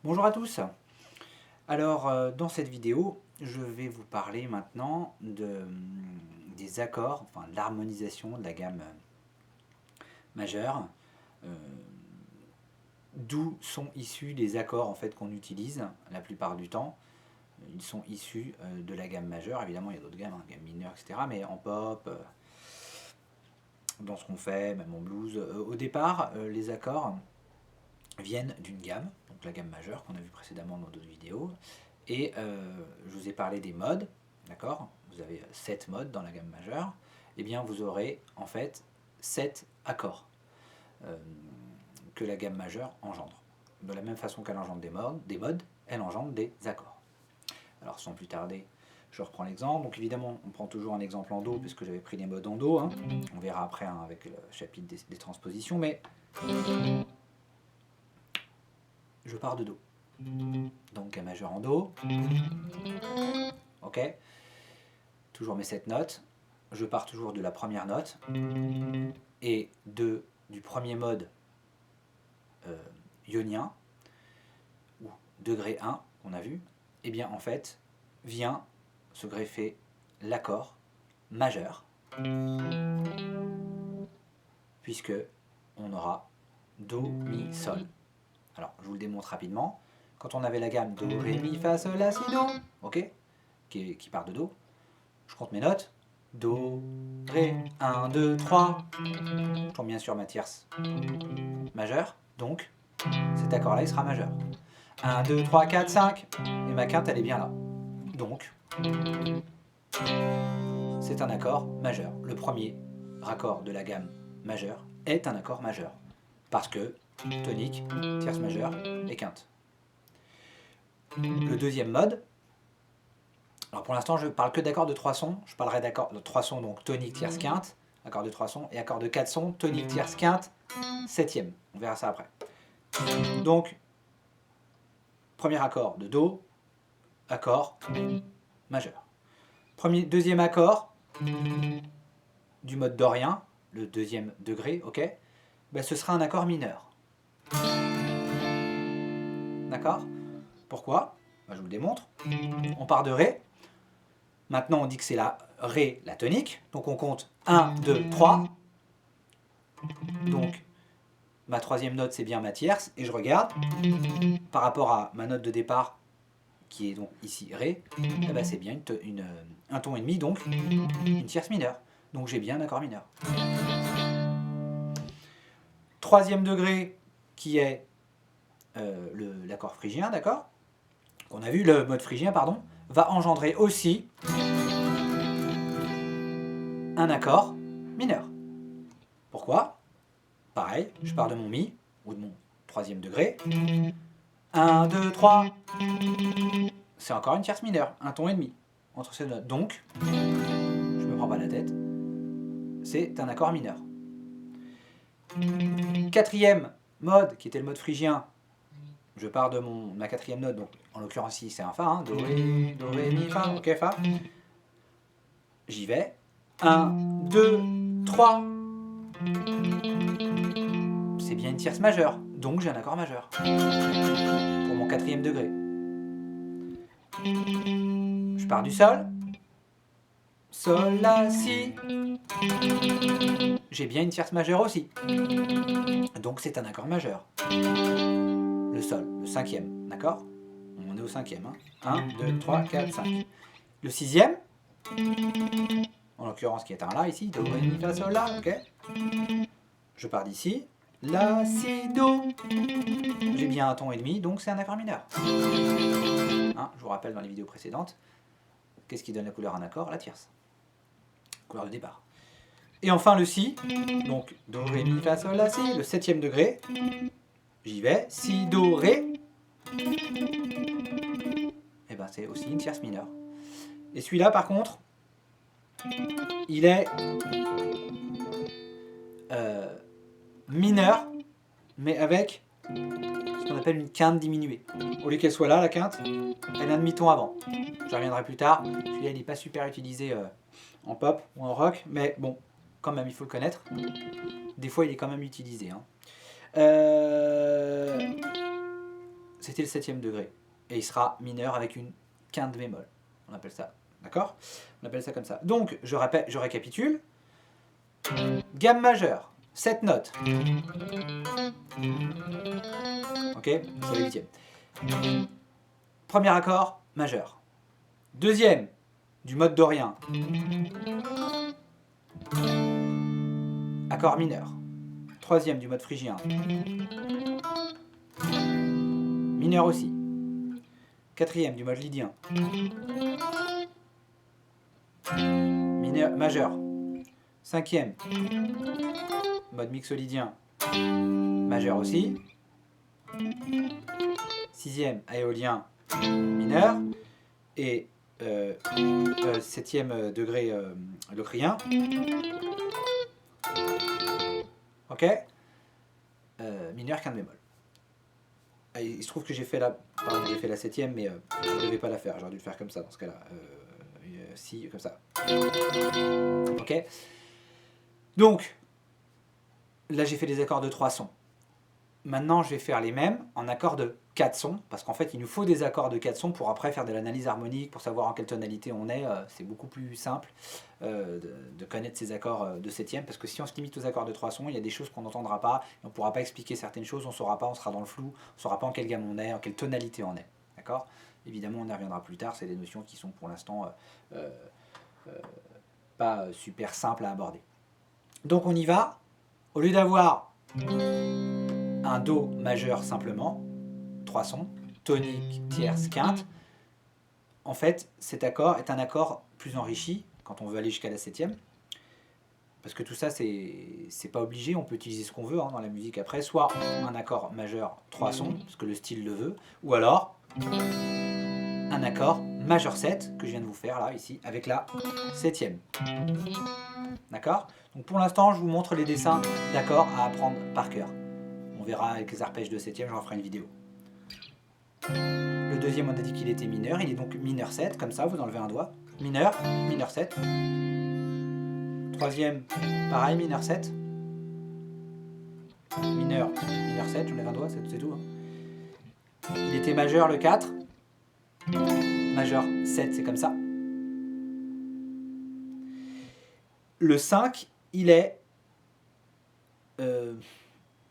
Bonjour à tous. Alors dans cette vidéo, je vais vous parler maintenant des accords, enfin de l'harmonisation de la gamme majeure, euh, d'où sont issus les accords en fait qu'on utilise la plupart du temps. Ils sont issus de la gamme majeure, évidemment il y a d'autres gammes, hein, gamme mineure, etc. Mais en pop, dans ce qu'on fait, même en blues. Au départ, les accords viennent d'une gamme, donc la gamme majeure qu'on a vu précédemment dans d'autres vidéos. Et je vous ai parlé des modes, d'accord? Vous avez 7 modes dans la gamme majeure. Et bien vous aurez en fait 7 accords euh, que la gamme majeure engendre. De la même façon qu'elle engendre des modes, elle engendre des accords. Alors sans plus tarder, je reprends l'exemple. Donc évidemment, on prend toujours un exemple en Do, puisque j'avais pris les modes en Do. Hein. On verra après hein, avec le chapitre des transpositions, mais je pars de Do. Donc gamme majeure en Do. Ok. Toujours mes 7 notes. Je pars toujours de la première note. Et du premier mode ionien, ou degré 1, qu'on a vu, et bien en fait, vient se greffer l'accord majeur, puisque on aura Do, Mi, Sol. Alors, je vous le démontre rapidement. Quand on avait la gamme Do, Ré, Mi, Fa, Sol, La, Si, Do, ok, qui part de Do, je compte mes notes. Do, Ré, 1, 2, 3. Je tombe bien sûr ma tierce majeure, donc cet accord-là, il sera majeur. 1, 2, 3, 4, 5. Et ma quinte, elle est bien là. Donc, c'est un accord majeur. Le premier raccord de la gamme majeure est un accord majeur. Parce que tonique, tierce majeure et quinte. Le deuxième mode, alors pour l'instant je parle que d'accords de 3 sons. Je parlerai d'accords de 3 sons, donc tonique, tierce, quinte, accord de 3 sons, et accord de 4 sons, tonique, tierce, quinte, septième. On verra ça après. Donc, premier accord de Do, accord majeur. Deuxième accord du mode dorien, le deuxième degré, ok, ben ce sera un accord mineur. D'accord? Pourquoi? Ben je vous le démontre. On part de Ré. Maintenant, on dit que c'est la Ré, la tonique. Donc on compte 1, 2, 3. Donc, ma troisième note, c'est bien ma tierce. Et je regarde, par rapport à ma note de départ, qui est donc ici Ré, eh ben c'est bien un ton et demi, donc une tierce mineure. Donc j'ai bien un accord mineur. Troisième degré, qui est l'accord phrygien, d'accord? Qu'on a vu, le mode phrygien, pardon, va engendrer aussi un accord mineur. Pourquoi? Pareil, je pars de mon Mi, ou de mon troisième degré. 1, 2, 3. C'est encore une tierce mineure, un ton et demi entre ces notes. Donc, je ne me prends pas la tête, c'est un accord mineur. Quatrième mode, qui était le mode phrygien, je pars de ma quatrième note, donc en l'occurrence ici c'est un Fa, hein, Do, Ré, Mi, Fa, ok, Fa. J'y vais. 1, 2, 3. C'est bien une tierce majeure, donc j'ai un accord majeur. Pour mon quatrième degré. Je pars du Sol. Sol, La, Si. J'ai bien une tierce majeure aussi. Donc c'est un accord majeur. Le Sol, le cinquième, d'accord? On est au cinquième. Hein. 1, 2, 3, 4, 5. Le sixième, en l'occurrence qui est un La ici, Do, Ré, Mi, Fa, Sol, La, ok? Je pars d'ici. La, Si, Do. J'ai bien un ton et demi, donc c'est un accord mineur. Hein, je vous rappelle dans les vidéos précédentes, qu'est-ce qui donne la couleur à un accord? La tierce. Couleur de départ. Et enfin le Si, donc Do, Ré, Mi, Fa, Sol, La, Si, le septième degré. J'y vais. Si, Do, Ré. Et ben c'est aussi une tierce mineure. Et celui-là par contre, il est mineur, mais avec ce qu'on appelle une quinte diminuée. Au lieu qu'elle soit là, la quinte, elle a un demi-ton avant. J'y reviendrai plus tard. Celui-là, il n'est pas super utilisé en pop ou en rock, mais bon, quand même, il faut le connaître. Des fois, il est quand même utilisé. Hein. c'était le 7e degré. Et il sera mineur avec une quinte bémol. On appelle ça. D'accord? On appelle ça comme ça. Donc, je récapitule. Gamme majeure, 7 notes. Ok? C'est le 8e. Premier accord, majeur. Deuxième, du mode dorien. Accord mineur. Troisième, du mode phrygien. Mineur aussi. Quatrième, du mode lydien. Mineur, majeur. Cinquième, mode mixolydien. Majeur aussi. Sixième, aéolien mineur. Et septième degré locrien. Ok, mineur quinte bémol. Il se trouve que j'ai fait la 7e, mais je ne devais pas la faire. J'aurais dû le faire comme ça dans ce cas-là. Si, comme ça. Ok. Donc, là j'ai fait des accords de 3 sons. Maintenant, je vais faire les mêmes en accords de 4 sons, parce qu'en fait, il nous faut des accords de 4 sons pour après faire de l'analyse harmonique, pour savoir en quelle tonalité on est. C'est beaucoup plus simple de connaître ces accords de 7e, parce que si on se limite aux accords de 3 sons, il y a des choses qu'on n'entendra pas, et on ne pourra pas expliquer certaines choses, on ne saura pas, on sera dans le flou, on ne saura pas en quelle gamme on est, en quelle tonalité on est. D'accord ? Évidemment, on y reviendra plus tard, c'est des notions qui sont pour l'instant pas super simples à aborder. Donc on y va. Au lieu d'avoir un Do majeur simplement, 3 sons, tonique, tierce, quinte, en fait cet accord est un accord plus enrichi quand on veut aller jusqu'à la 7e, parce que tout ça c'est pas obligé, on peut utiliser ce qu'on veut dans la musique après, soit un accord majeur 3 sons, parce que le style le veut, ou alors un accord majeur 7, que je viens de vous faire là, ici, avec la 7e. D'accord ? Donc pour l'instant, je vous montre les dessins d'accords à apprendre par cœur. On verra avec les arpèges de 7e, j'en ferai une vidéo. Le deuxième, on a dit qu'il était mineur, il est donc mineur 7, comme ça, vous enlevez un doigt. Mineur, mineur 7. Troisième, pareil, mineur 7. Mineur, mineur 7, j'enlève un doigt, c'est tout. Il était majeur le 4. Majeur 7, c'est comme ça. Le 5, il est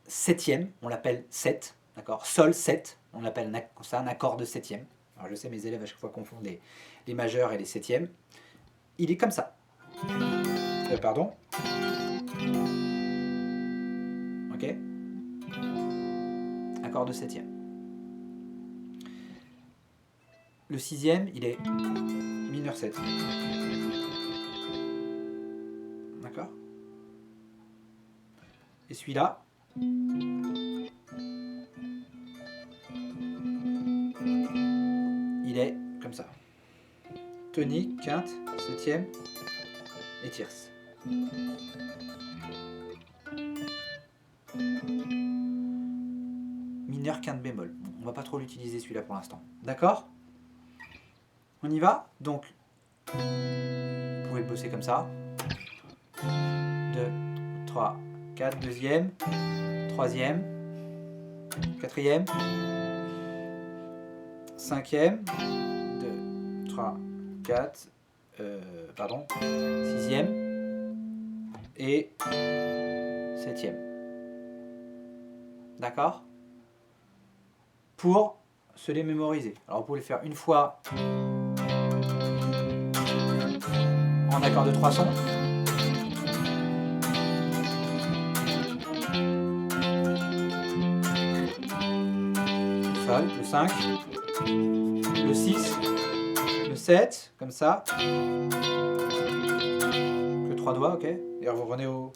7e, on l'appelle 7, d'accord. Sol 7, on l'appelle ça un accord de 7e. Alors je sais, mes élèves à chaque fois confondent les majeurs et les 7e. Il est comme ça. Pardon. Ok. Accord de 7e. Le 6e, il est mineur 7. D'accord ? Et celui-là, il est comme ça. Tonique, quinte, 7e et tierce. Mineur, quinte, bémol. Bon, on va pas trop l'utiliser celui-là pour l'instant. D'accord ? On y va ? Donc, vous pouvez le bosser comme ça. 2, 3, 4, deuxième, troisième, quatrième, cinquième, 2, 3, 4, sixième et septième. D'accord ? Pour se les mémoriser. Alors vous pouvez le faire une fois en accord de 3 sons. Sol, le 5, le 6, le 7, comme ça. Que 3 doigts, ok. Et vous revenez au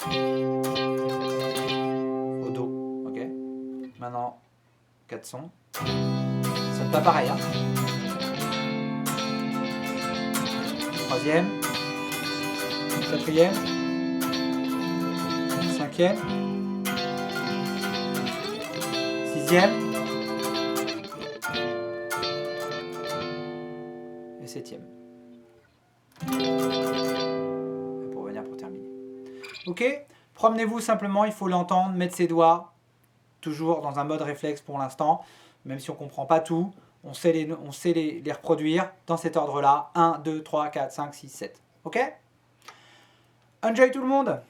Do, ok. Maintenant, 4 sons. Ça sonne pas pareil, hein. Troisième, quatrième, cinquième, sixième et septième. Pour revenir pour terminer. Ok, promenez-vous simplement, il faut l'entendre, mettre ses doigts, toujours dans un mode réflexe pour l'instant. même si on ne comprend pas tout, on sait les reproduire dans cet ordre-là. 1, 2, 3, 4, 5, 6, 7. Ok? Enjoy tout le monde!